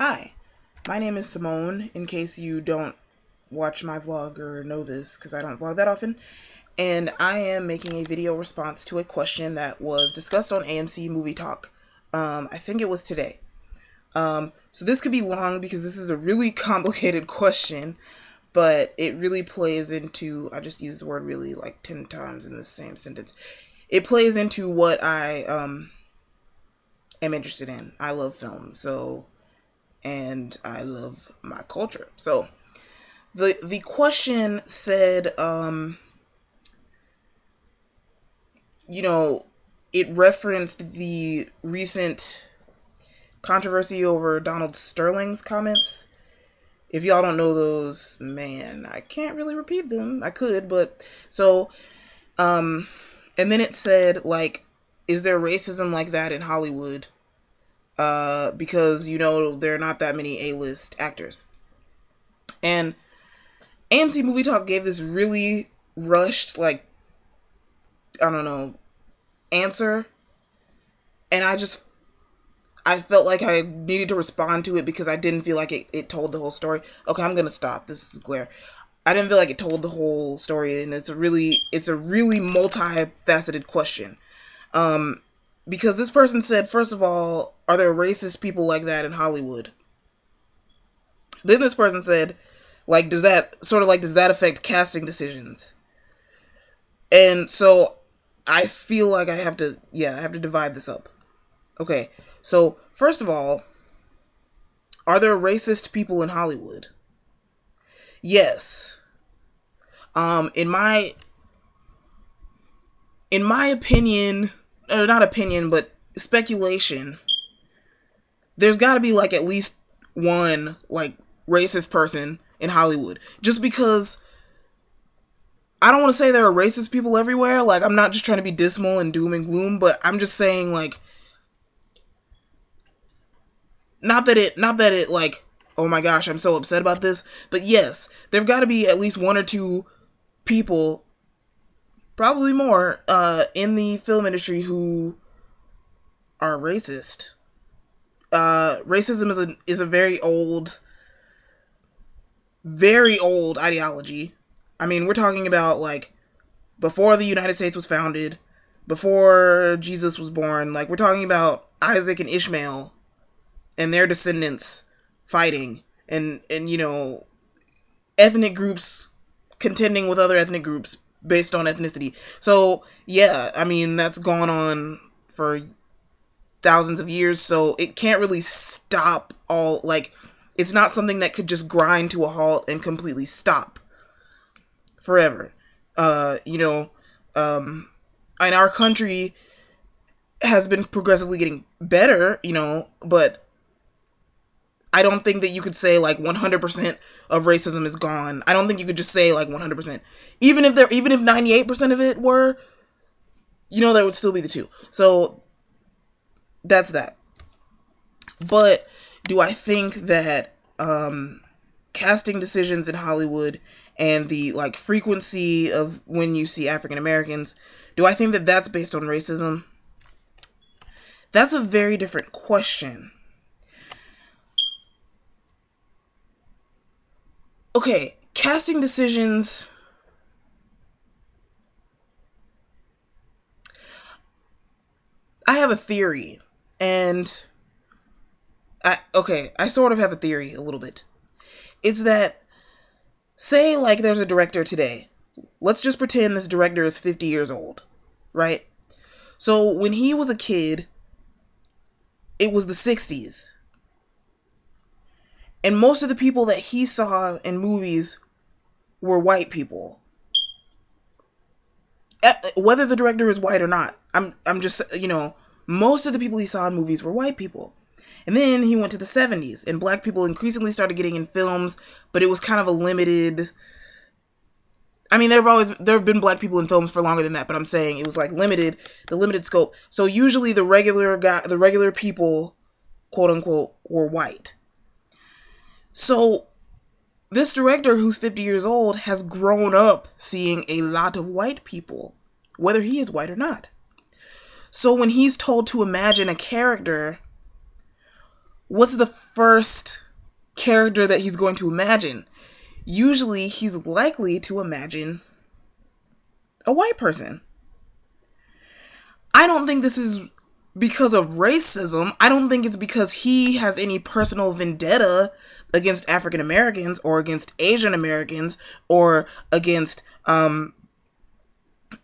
Hi, my name is Simone, in case you don't watch my vlog or know this, because I don't vlog that often, and I am making a video response to a question that was discussed on AMC Movie Talk. I think it was today. So this could be long because this is a really complicated question, but it really plays into, I just used the word really like 10 times in the same sentence. It plays into what I am interested in. I love film, and I love my culture. So the question said, it referenced the recent controversy over Donald Sterling's comments. If y'all don't know those, man, I can't really repeat them. I could, but so, and then it said, like, is there racism like that in Hollywood? Because, there are not that many A-list actors. And AMC Movie Talk gave this really rushed, like, I don't know, answer. And I felt like I needed to respond to it because I didn't feel like it told the whole story. Okay, I'm going to stop. This is glare. I didn't feel like it told the whole story, and it's a really multifaceted question. Because this person said, first of all, are there racist people like that in Hollywood? Then this person said, like, does that affect casting decisions? And so I feel like I have to divide this up. Okay, so first of all, are there racist people in Hollywood? Yes. In my opinion, or not opinion, but speculation, there's got to be like at least one like racist person in Hollywood. Just because I don't want to say there are racist people everywhere. Like, I'm not just trying to be dismal and doom and gloom, but I'm just saying, like, not that it like, oh my gosh, I'm so upset about this, but yes, there've got to be at least one or two people, probably more, in the film industry who are racist. Racism is a very old ideology. I mean, we're talking about, like, before the United States was founded, before Jesus was born. Like, we're talking about Isaac and Ishmael and their descendants fighting, and ethnic groups contending with other ethnic groups based on ethnicity. So, yeah, I mean, that's gone on for thousands of years, so it can't really stop all, like, it's not something that could just grind to a halt and completely stop forever. And our country has been progressively getting better, but I don't think that you could say like 100% of racism is gone. I don't think you could just say like 100%. Even if 98% of it were, there would still be the two. So that's that. But do I think that casting decisions in Hollywood and the like frequency of when you see African Americans, do I think that that's based on racism? That's a very different question. Okay, casting decisions. I have a theory, and I sort of have a theory a little bit. It's that, say, like, there's a director today. Let's just pretend this director is 50 years old, right? So when he was a kid, it was the 60s. And most of the people that he saw in movies were white people. Whether the director is white or not, I'm just, most of the people he saw in movies were white people. And then he went to the 70s, and black people increasingly started getting in films, but it was kind of a limited. I mean, there have been black people in films for longer than that, but I'm saying it was like limited scope. So usually the regular people, quote unquote, were white. So this director who's 50 years old has grown up seeing a lot of white people, whether he is white or not. So when he's told to imagine a character what's the first character that he's going to imagine? Usually he's likely to imagine a white person. I don't think this is because of racism. I don't think it's because he has any personal vendetta against African Americans or against Asian Americans or against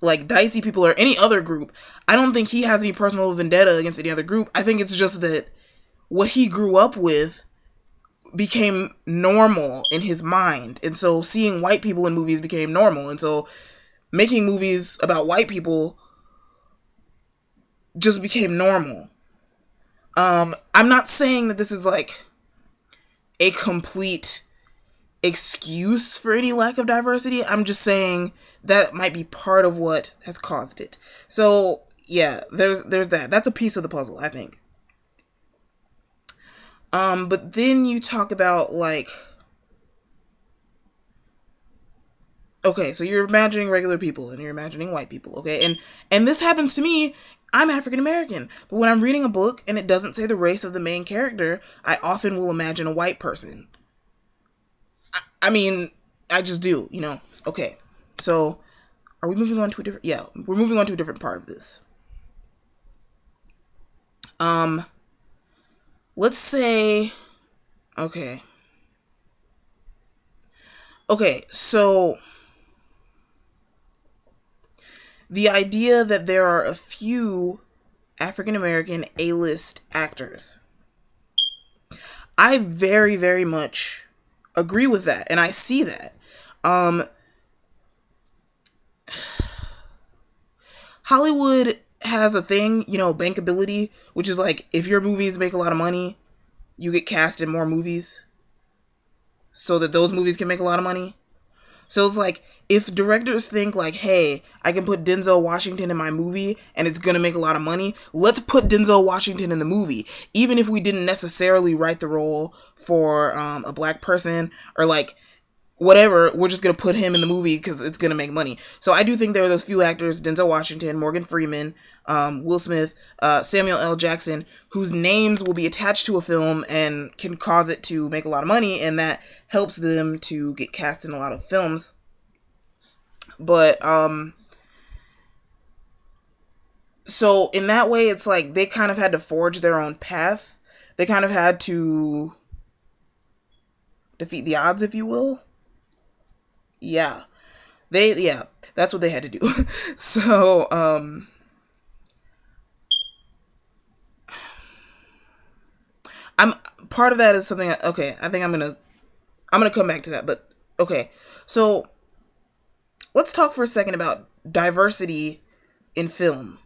like dicey people or any other group. I don't think he has any personal vendetta against any other group. I think it's just that what he grew up with became normal in his mind. And so seeing white people in movies became normal. And so making movies about white people just became normal. I'm not saying that this is like a complete excuse for any lack of diversity. I'm just saying that might be part of what has caused it. So yeah, there's that. That's a piece of the puzzle, I think. But then you talk about like, okay, so you're imagining regular people and you're imagining white people, okay? And this happens to me. I'm African American, but when I'm reading a book and it doesn't say the race of the main character, I often will imagine a white person. I mean, I just do, you know. Okay, so are we moving on to a different? Yeah, we're moving on to a different part of this. Let's say, okay, so the idea that there are a few African American A-list actors, I very, very much agree with that, and I see that. Hollywood has a thing, you know, Bankability, which is like, if your movies make a lot of money, you get cast in more movies so that those movies can make a lot of money. So it's like, if directors think like, hey, I can put Denzel Washington in my movie and it's going to make a lot of money, let's put Denzel Washington in the movie. Even if we didn't necessarily write the role for a black person or like whatever, we're just going to put him in the movie because it's going to make money. So I do think there are those few actors, Denzel Washington, Morgan Freeman, Will Smith, Samuel L. Jackson, whose names will be attached to a film and can cause it to make a lot of money, and that helps them to get cast in a lot of films. But, so in that way, it's like they kind of had to forge their own path. They kind of had to defeat the odds, if you will. Yeah. That's what they had to do. So, I'm part of that is something, okay, I think I'm going to come back to that, but okay. So, let's talk for a second about diversity in film.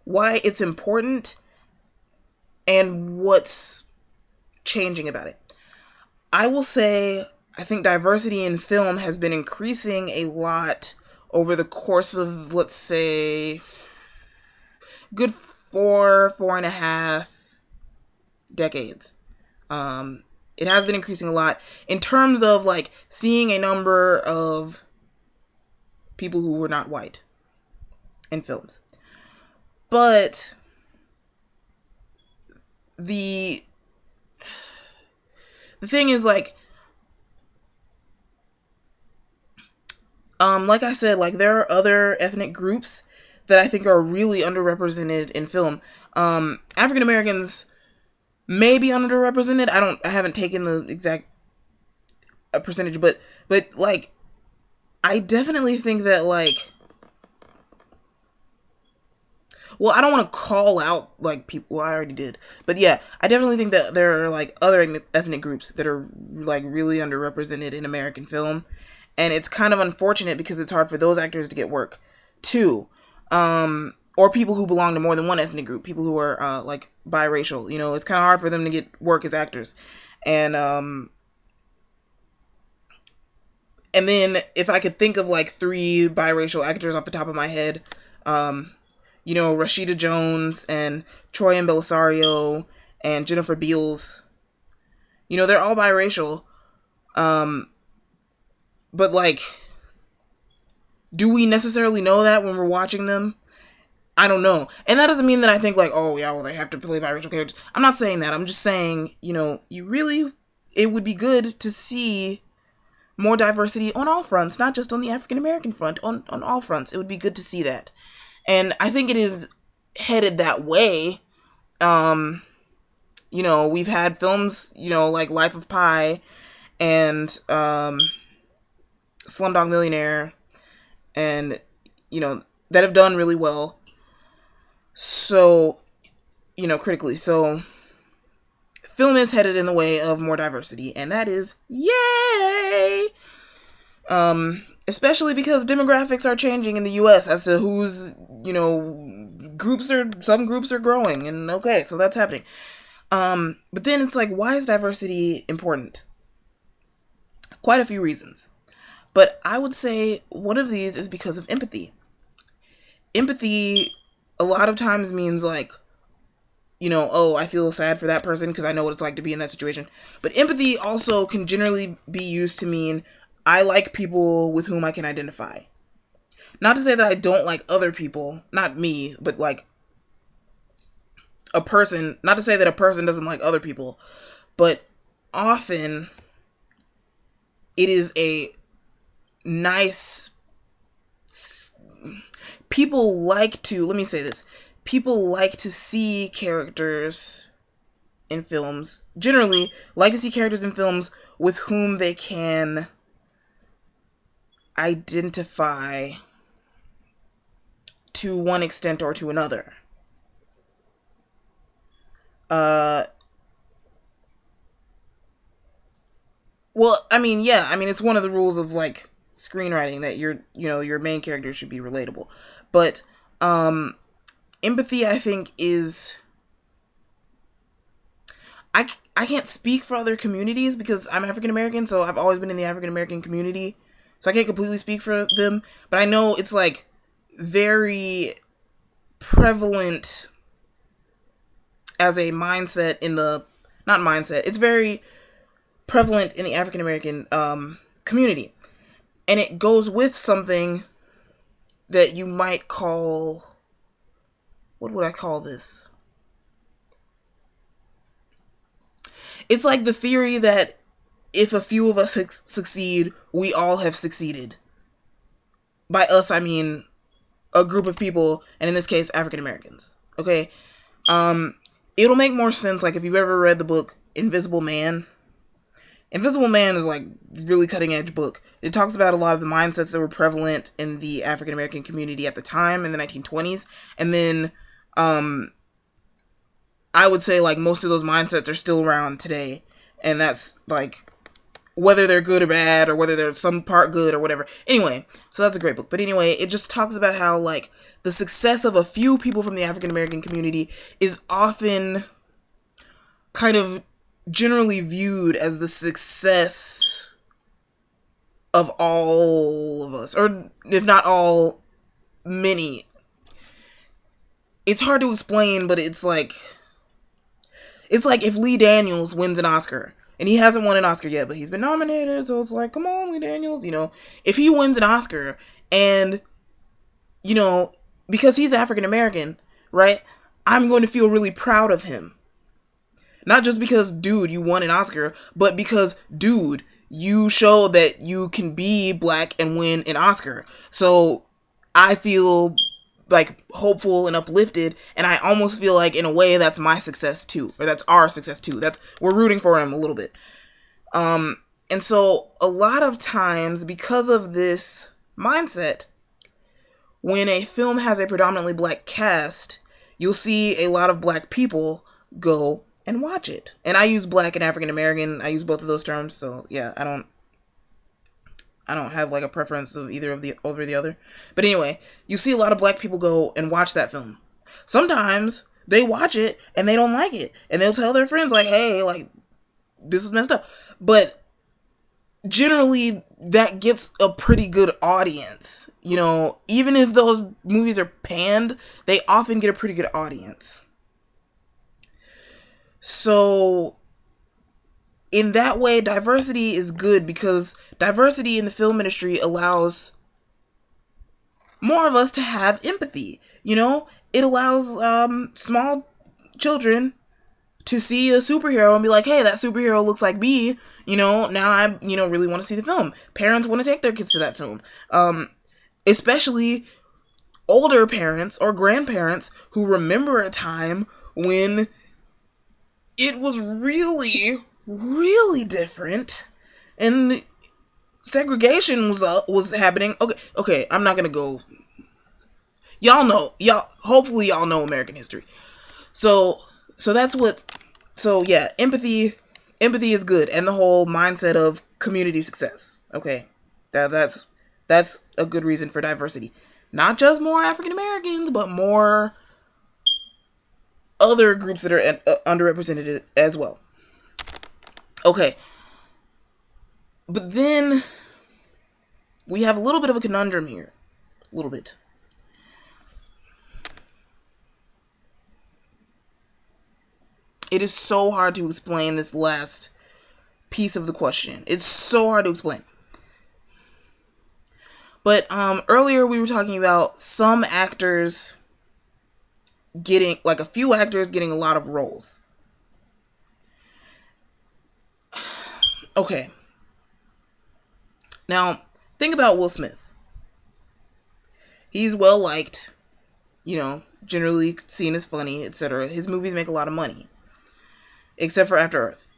Why it's important and what's changing about it. I will say, I think diversity in film has been increasing a lot over the course of, let's say, good 4.5 decades. It has been increasing a lot in terms of like seeing a number of people who were not white in films. But the thing is like I said, like there are other ethnic groups that I think are really underrepresented in film. African Americans may be underrepresented. I haven't taken the exact percentage, but like I definitely think that like, well, I don't want to call out like people. Well, I already did, but yeah, I definitely think that there are like other ethnic groups that are like really underrepresented in American film, and it's kind of unfortunate because it's hard for those actors to get work too, or people who belong to more than one ethnic group, people who are like biracial. You know, it's kind of hard for them to get work as actors, and then if I could think of like 3 biracial actors off the top of my head, you know, Rashida Jones and Troy Belisario and Jennifer Beals. You know, they're all biracial. But like, do we necessarily know that when we're watching them? I don't know. And that doesn't mean that I think like, oh yeah, well they have to play biracial characters. I'm not saying that. I'm just saying, it would be good to see more diversity on all fronts, not just on the African American front, on all fronts. It would be good to see that. And I think it is headed that way. We've had films, like Life of Pi and Slumdog Millionaire, and, that have done really well. So, critically. So, film is headed in the way of more diversity, and that is yay! Especially because demographics are changing in the U.S. as to who's, some groups are growing, and okay, so that's happening. But then it's like, why is diversity important? Quite a few reasons. But I would say one of these is because of empathy. Empathy a lot of times means like, I feel sad for that person because I know what it's like to be in that situation. But empathy also can generally be used to mean I like people with whom I can identify. Not to say that I don't like other people, not me, but like a person. Not to say that a person doesn't like other people, but often it is a nice... People like to see characters in films, generally like to see characters in films with whom they can identify to one extent or to another. It's one of the rules of like screenwriting that your main character should be relatable. But empathy, I think, is... I can't speak for other communities because I'm African American, so I've always been in the African American community, so I can't completely speak for them, but I know it's like very prevalent as a mindset it's very prevalent in the African American community, and it goes with something that you might call... What would I call this? It's like the theory that if a few of us succeed, we all have succeeded. By us, I mean a group of people, and in this case, African Americans. Okay? It'll make more sense, like, if you've ever read the book Invisible Man. Invisible Man is, like, really cutting-edge book. It talks about a lot of the mindsets that were prevalent in the African American community at the time, in the 1920s, and then... I would say, like, most of those mindsets are still around today, and that's, like, whether they're good or bad, or whether they're some part good or whatever. Anyway, so that's a great book. But anyway, it just talks about how, like, the success of a few people from the African American community is often kind of generally viewed as the success of all of us, or if not all, many. It's hard to explain, but it's like if Lee Daniels wins an Oscar, and he hasn't won an Oscar yet, but he's been nominated, so it's like, come on, Lee Daniels, if he wins an Oscar, and, because he's African American, right, I'm going to feel really proud of him. Not just because, dude, you won an Oscar, but because, dude, you show that you can be black and win an Oscar. So, I feel... like hopeful and uplifted, and I almost feel like in a way that's my success too, or that's our success too. We're rooting for him a little bit. And so a lot of times, because of this mindset, when a film has a predominantly black cast, you'll see a lot of black people go and watch it. And I use black and African American. I use both of those terms, so yeah, I don't have like a preference of either of the over the other. But anyway, you see a lot of black people go and watch that film. Sometimes they watch it and they don't like it, and they'll tell their friends like, hey, like, this is messed up. But generally that gets a pretty good audience. Even if those movies are panned, they often get a pretty good audience. So in that way, diversity is good, because diversity in the film industry allows more of us to have empathy. It allows small children to see a superhero and be like, hey, that superhero looks like me. Now I really want to see the film. Parents want to take their kids to that film. Especially older parents or grandparents who remember a time when it was really, really different and segregation was happening. Okay, I'm not gonna go. Hopefully y'all know American history. So that's what. So yeah, empathy is good, and the whole mindset of community success. Okay, that's a good reason for diversity. Not just more African Americans, but more other groups that are underrepresented as well. Okay, but then we have a little bit of a conundrum here. A little bit. It is so hard to explain this last piece of the question. It's so hard to explain. But earlier we were talking about some actors getting, like a few actors getting a lot of roles. Okay. Now, think about Will Smith. He's well liked, generally seen as funny, etc. His movies make a lot of money. Except for After Earth.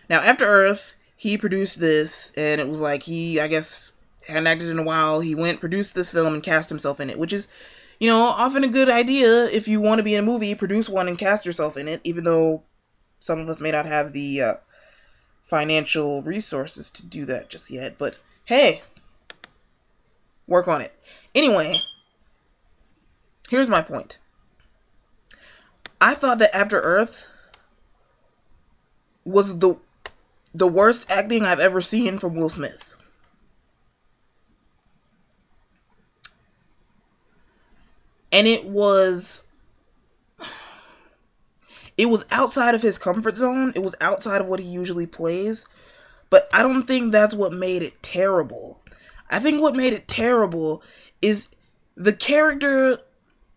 Now, After Earth, he produced this, and it was like he, I guess, hadn't acted in a while. He produced this film and cast himself in it, which is, often a good idea if you want to be in a movie, produce one and cast yourself in it, even though some of us may not have the financial resources to do that just yet. But hey, work on it. Anyway, here's my point. I thought that After Earth was the worst acting I've ever seen from Will Smith. And it was outside of his comfort zone. It was outside of what he usually plays. But I don't think that's what made it terrible. I think what made it terrible is the character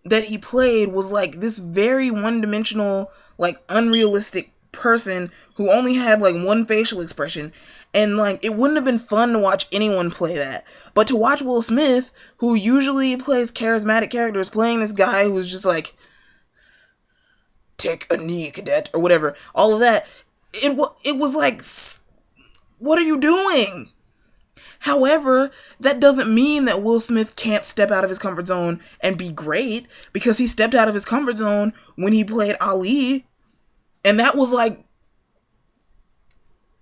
that he played was like this very one-dimensional, like unrealistic person who only had like one facial expression, and like it wouldn't have been fun to watch anyone play that. But to watch Will Smith, who usually plays charismatic characters, playing this guy who's just like, take a knee, cadet, or whatever, all of that, it was like, what are you doing? However, that doesn't mean that Will Smith can't step out of his comfort zone and be great, because he stepped out of his comfort zone when he played Ali, and that was like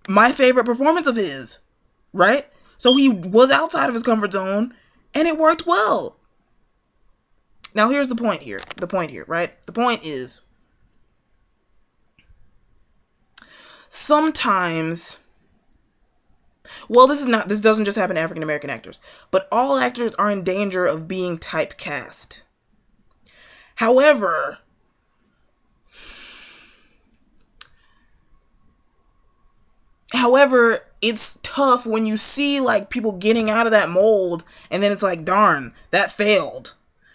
my favorite performance of his, right? So he was outside of his comfort zone, and it worked well. Now here's the point here, right? The point is, sometimes, well, this doesn't just happen to African American actors, but all actors are in danger of being typecast. However, it's tough when you see like people getting out of that mold, and then it's like, darn, that failed.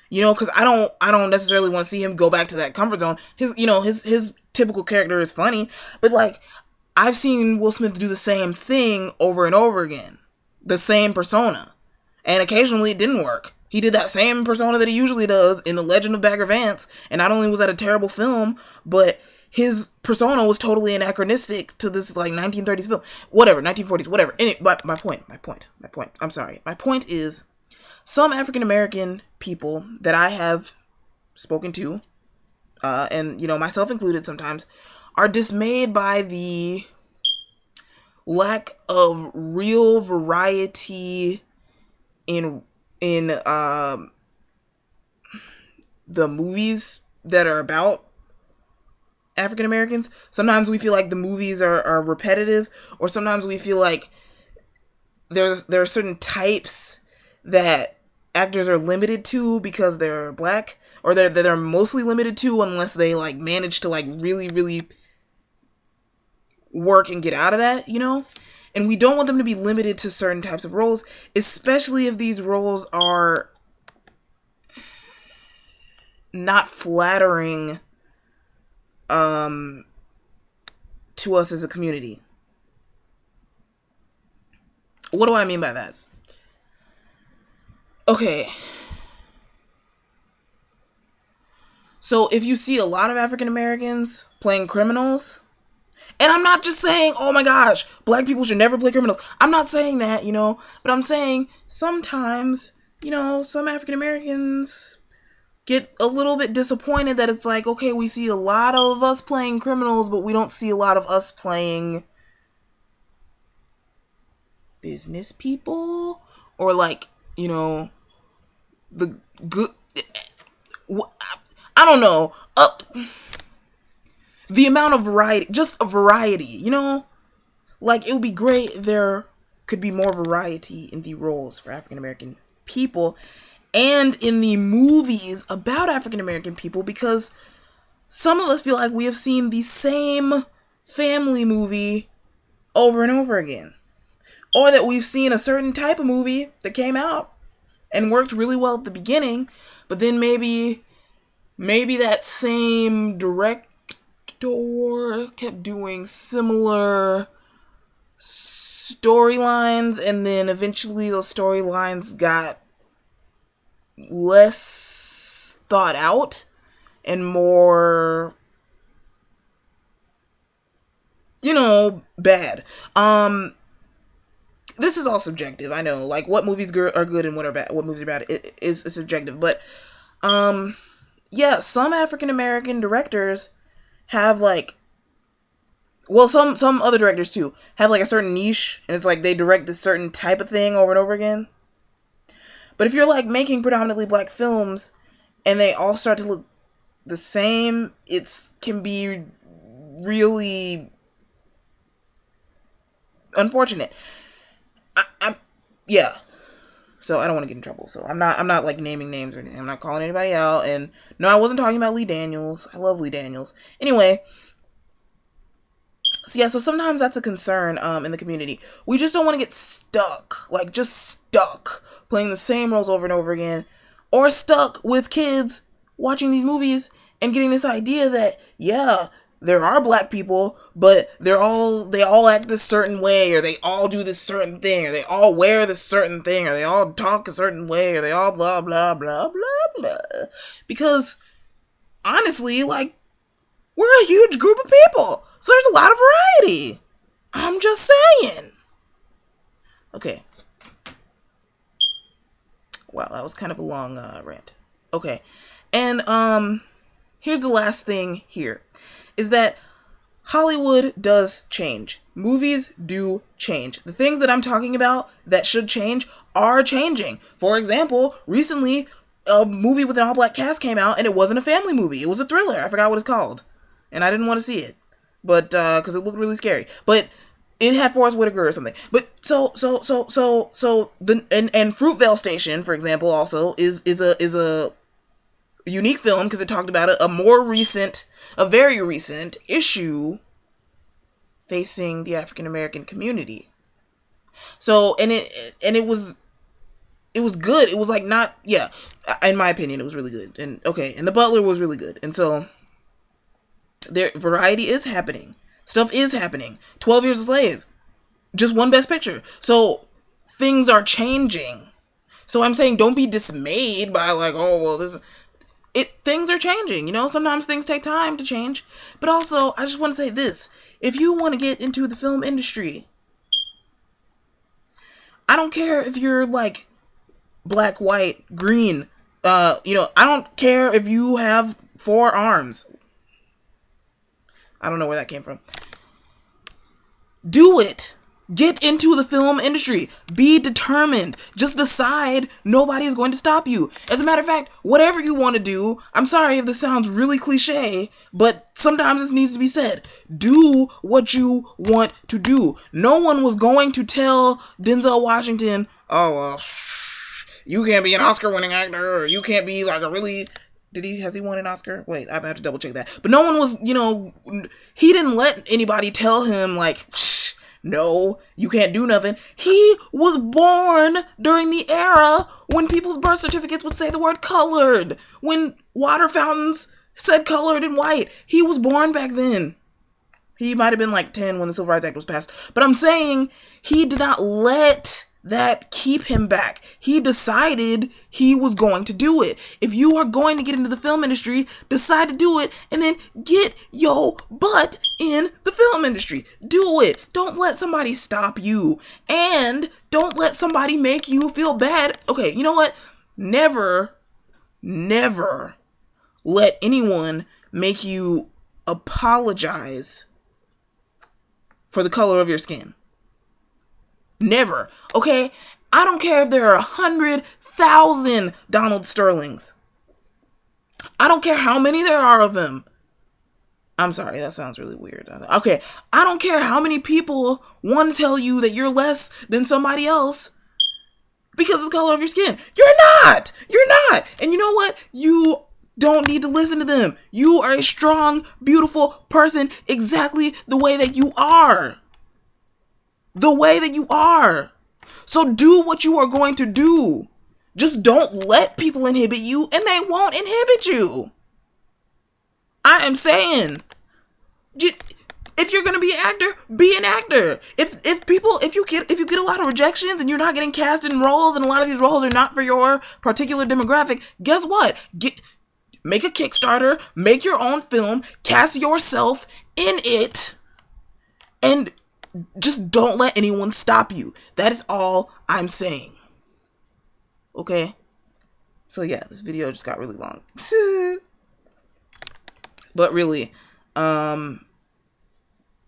Because I don't necessarily want to see him go back to that comfort zone. His typical character is funny, but like, I've seen Will Smith do the same thing over and over again. The same persona. And occasionally it didn't work. He did that same persona that he usually does in The Legend of Bagger Vance, and not only was that a terrible film, but his persona was totally anachronistic to this like 1930s film. Whatever, 1940s, whatever. My point. I'm sorry. My point is, some African American people that I have spoken to, and myself included sometimes, are dismayed by the lack of real variety in the movies that are about African Americans. Sometimes we feel like the movies are repetitive, or sometimes we feel like there are certain types that actors are limited to because they're black, or they're mostly limited to unless they like manage to like really, really work and get out of that, and we don't want them to be limited to certain types of roles, especially if these roles are not flattering to us as a community. What do I mean by that? Okay. So if you see a lot of African Americans playing criminals, and I'm not just saying, oh my gosh, black people should never play criminals. I'm not saying that, but I'm saying sometimes, some African Americans get a little bit disappointed that it's like, okay, we see a lot of us playing criminals, but we don't see a lot of us playing business people, or like, the good, I don't know, the amount of variety, just a variety, like it would be great if there could be more variety in the roles for African American people and in the movies about African American people, because some of us feel like we have seen the same family movie over and over again, or that we've seen a certain type of movie that came out and worked really well at the beginning, but then maybe that same director kept doing similar storylines, and then eventually those storylines got less thought out and more, bad. This is all subjective, I know. Like, what movies are good and what are bad, what movies are bad is subjective. But, yeah, some African American directors have, like, well, some other directors, too, have, like, a certain niche, and it's like they direct a certain type of thing over and over again. But if you're, like, making predominantly black films, and they all start to look the same, it can be really unfortunate. Yeah. So I don't want to get in trouble. So I'm not like naming names or anything. I'm not calling anybody out. And no, I wasn't talking about Lee Daniels. I love Lee Daniels. Anyway. So yeah, so sometimes that's a concern in the community. We just don't want to get stuck. Like, just stuck playing the same roles over and over again. Or stuck with kids watching these movies and getting this idea that, yeah, there are black people, but they all act this certain way, or they all do this certain thing, or they all wear this certain thing, or they all talk a certain way, or they all blah, blah, blah, blah, blah. Because, honestly, like, we're a huge group of people, so there's a lot of variety. I'm just saying. Okay. Wow, that was kind of a long rant. Okay. And, here's the last thing here. Is that Hollywood does change. Movies do change. The things that I'm talking about that should change are changing. For example, recently, a movie with an all-black cast came out, and it wasn't a family movie. It was a thriller. I forgot what it's called. And I didn't want to see it. But, because it looked really scary. But it had Forrest Whitaker or something. But, so, Fruitvale Station, for example, also, is a unique film, because it talked about a very recent issue facing the African American community. So, and it was good. It was like not, yeah, in my opinion, it was really good. And okay, and The Butler was really good. And so, variety is happening. Stuff is happening. 12 Years a Slave, just won Best Picture. So, things are changing. So I'm saying, don't be dismayed by like, oh, well, things are changing, sometimes things take time to change. But also, I just want to say this. If you want to get into the film industry, I don't care if you're like black, white, green, I don't care if you have 4 arms. I don't know where that came from. Do it. Get into the film industry. Be determined. Just decide nobody is going to stop you. As a matter of fact, whatever you want to do, I'm sorry if this sounds really cliche, but sometimes this needs to be said. Do what you want to do. No one was going to tell Denzel Washington, oh, well, you can't be an Oscar-winning actor, or you can't be like a really... Has he won an Oscar? Wait, I have to double check that. But no one was, he didn't let anybody tell him, like, No, you can't do nothing. He was born during the era when people's birth certificates would say the word colored. When water fountains said colored and white. He was born back then. He might have been like 10 when the Civil Rights Act was passed. But I'm saying he did not let that keep him back. He decided he was going to do it. If you are going to get into the film industry, decide to do it and then get your butt in the film industry. Do it. Don't let somebody stop you. And don't let somebody make you feel bad. Okay, you know what? Never let anyone make you apologize for the color of your skin. Never. Okay? I don't care if there are 100,000 Donald Sterlings. I don't care how many there are of them. I'm sorry, that sounds really weird. Okay, I don't care how many people want to tell you that you're less than somebody else because of the color of your skin. You're not. And you know what? You don't need to listen to them. You are a strong, beautiful person exactly the way that you are. The way that you are. So do what you are going to do. Just don't let people inhibit you, and they won't inhibit you. I am saying, if you're gonna be an actor, be an actor. If you get a lot of rejections and you're not getting cast in roles, and a lot of these roles are not for your particular demographic, guess what? Make a Kickstarter, make your own film, cast yourself in it, and just don't let anyone stop you. That is all I'm saying. Okay? So yeah, this video just got really long. But really,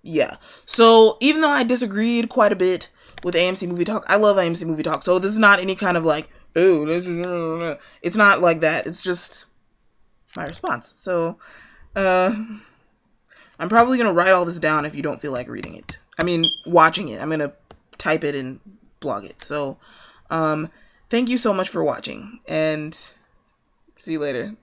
yeah. So even though I disagreed quite a bit with AMC Movie Talk, I love AMC Movie Talk. So this is not any kind of like, oh, it's not like that. It's just my response. So, I'm probably going to write all this down if you don't feel like reading it. I mean, watching it. I'm going to type it and blog it. So, thank you so much for watching, and see you later.